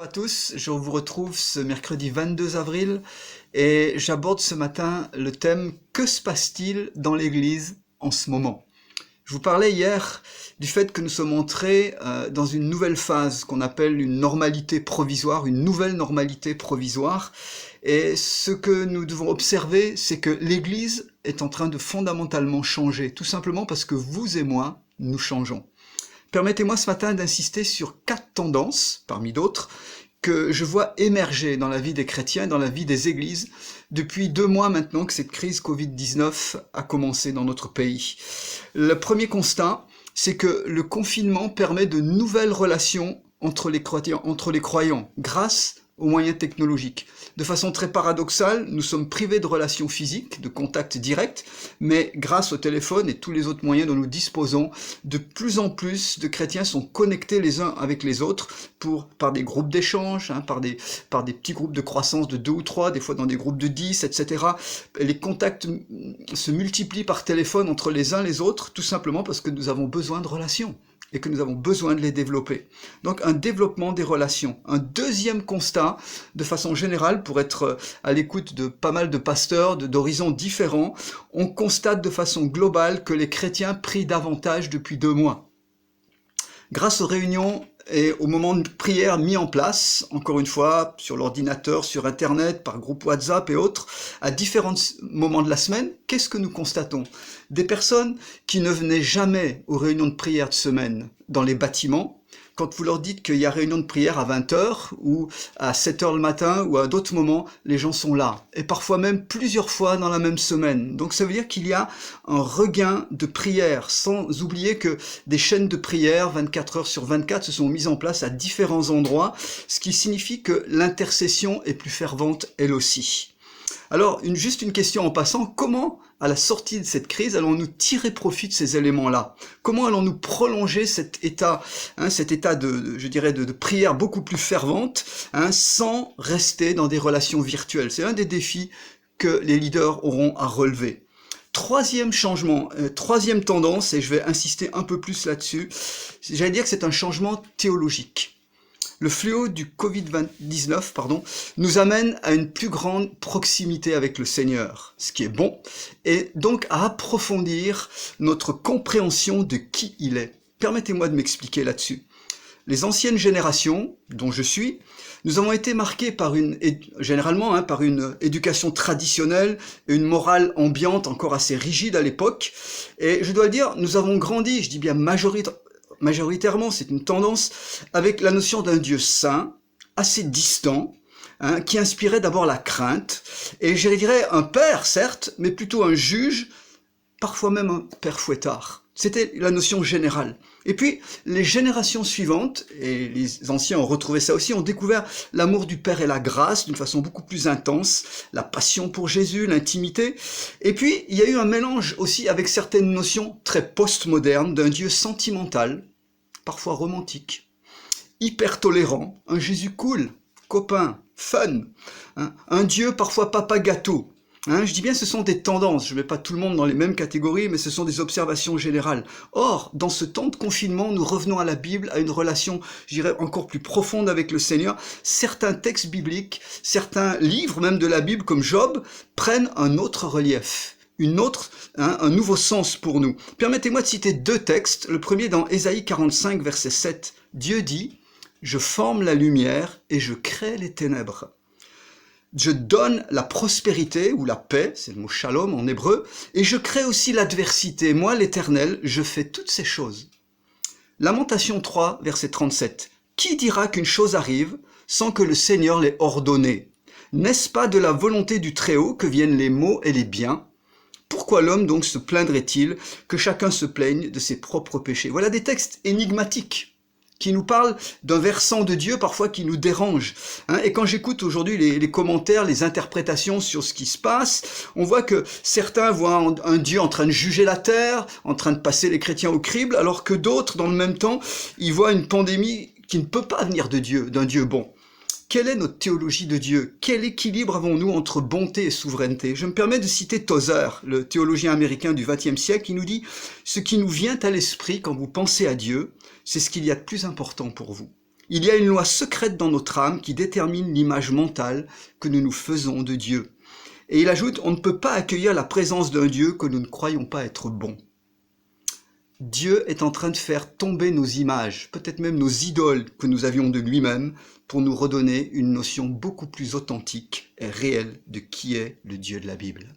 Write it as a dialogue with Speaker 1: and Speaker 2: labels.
Speaker 1: Bonjour à tous, je vous retrouve ce mercredi 22 avril et j'aborde ce matin le thème "Que se passe-t-il dans l'Église en ce moment?" Je vous parlais hier du fait que nous sommes entrés dans une nouvelle phase qu'on appelle une normalité provisoire, une nouvelle normalité provisoire. Et ce que nous devons observer, c'est que l'Église est en train de fondamentalement changer, tout simplement parce que vous et moi, nous changeons. Permettez-moi ce matin d'insister sur 4 tendances, parmi d'autres, que je vois émerger dans la vie des chrétiens, dans la vie des églises, depuis 2 mois maintenant que cette crise Covid-19 a commencé dans notre pays. Le premier constat, c'est que le confinement permet de nouvelles relations entre les croyants grâce aux moyens technologiques. De façon très paradoxale, nous sommes privés de relations physiques, de contacts directs, mais grâce au téléphone et tous les autres moyens dont nous disposons, de plus en plus de chrétiens sont connectés les uns avec les autres par des groupes d'échange, par des petits groupes de croissance de 2 ou 3, des fois dans des groupes de 10, etc. Les contacts se multiplient par téléphone entre les uns et les autres, tout simplement parce que nous avons besoin de relations et que nous avons besoin de les développer. Donc un développement des relations. Un deuxième constat, de façon générale, pour être à l'écoute de pas mal de pasteurs d'horizons différents, on constate de façon globale que les chrétiens prient davantage depuis 2 mois. Grâce aux réunions et aux moments de prière mis en place, encore une fois, sur l'ordinateur, sur Internet, par groupe WhatsApp et autres, à différents moments de la semaine, qu'est-ce que nous constatons? Des personnes qui ne venaient jamais aux réunions de prière de semaine dans les bâtiments, quand vous leur dites qu'il y a réunion de prière à 20h ou à 7h le matin ou à d'autres moments, les gens sont là. Et parfois même plusieurs fois dans la même semaine. Donc ça veut dire qu'il y a un regain de prière, sans oublier que des chaînes de prière 24 heures sur 24 se sont mises en place à différents endroits, ce qui signifie que l'intercession est plus fervente elle aussi. Alors, juste une question en passant, comment, à la sortie de cette crise, allons-nous tirer profit de ces éléments-là? Comment allons-nous prolonger cet état de prière beaucoup plus fervente, sans rester dans des relations virtuelles? C'est un des défis que les leaders auront à relever. Troisième changement, troisième tendance, et je vais insister un peu plus là-dessus, j'allais dire que c'est un changement théologique. Le fléau du Covid-19, nous amène à une plus grande proximité avec le Seigneur, ce qui est bon, et donc à approfondir notre compréhension de qui il est. Permettez-moi de m'expliquer là-dessus. Les anciennes générations, dont je suis, nous avons été marqués généralement par une éducation traditionnelle et une morale ambiante encore assez rigide à l'époque. Et je dois le dire, nous avons grandi, je dis bien majoritairement, c'est une tendance, avec la notion d'un Dieu saint, assez distant, qui inspirait d'abord la crainte, et je dirais un père, certes, mais plutôt un juge, parfois même un père fouettard. C'était la notion générale. Et puis, les générations suivantes, et les anciens ont retrouvé ça aussi, ont découvert l'amour du Père et la grâce d'une façon beaucoup plus intense, la passion pour Jésus, l'intimité. Et puis, il y a eu un mélange aussi avec certaines notions très postmodernes d'un Dieu sentimental, parfois romantique, hyper tolérant, un Jésus cool, copain, fun, un Dieu parfois papa gâteau. Je dis bien ce sont des tendances, je ne mets pas tout le monde dans les mêmes catégories, mais ce sont des observations générales. Or, dans ce temps de confinement, nous revenons à la Bible, à une relation, je dirais, encore plus profonde avec le Seigneur. Certains textes bibliques, certains livres même de la Bible, comme Job, prennent un autre relief. Un nouveau sens pour nous. Permettez-moi de citer 2 textes. Le premier dans Ésaïe 45, verset 7. Dieu dit « Je forme la lumière et je crée les ténèbres. Je donne la prospérité ou la paix, c'est le mot shalom en hébreu, et je crée aussi l'adversité. Moi, l'Éternel, je fais toutes ces choses. » Lamentation 3, verset 37. Qui dira qu'une chose arrive sans que le Seigneur l'ait ordonnée? N'est-ce pas de la volonté du Très-Haut que viennent les maux et les biens? Pourquoi l'homme donc se plaindrait-il que chacun se plaigne de ses propres péchés? Voilà des textes énigmatiques qui nous parlent d'un versant de Dieu parfois qui nous dérange. Et quand j'écoute aujourd'hui les commentaires, les interprétations sur ce qui se passe, on voit que certains voient un Dieu en train de juger la terre, en train de passer les chrétiens au crible, alors que d'autres, dans le même temps, ils voient une pandémie qui ne peut pas venir de Dieu, d'un Dieu bon. Quelle est notre théologie de Dieu? Quel équilibre avons-nous entre bonté et souveraineté? Je me permets de citer Tozer, le théologien américain du XXe siècle, qui nous dit « Ce qui nous vient à l'esprit quand vous pensez à Dieu, c'est ce qu'il y a de plus important pour vous. Il y a une loi secrète dans notre âme qui détermine l'image mentale que nous nous faisons de Dieu. Et il ajoute, on ne peut pas accueillir la présence d'un Dieu que nous ne croyons pas être bon. Dieu est en train de faire tomber nos images, peut-être même nos idoles que nous avions de lui-même, pour nous redonner une notion beaucoup plus authentique et réelle de qui est le Dieu de la Bible.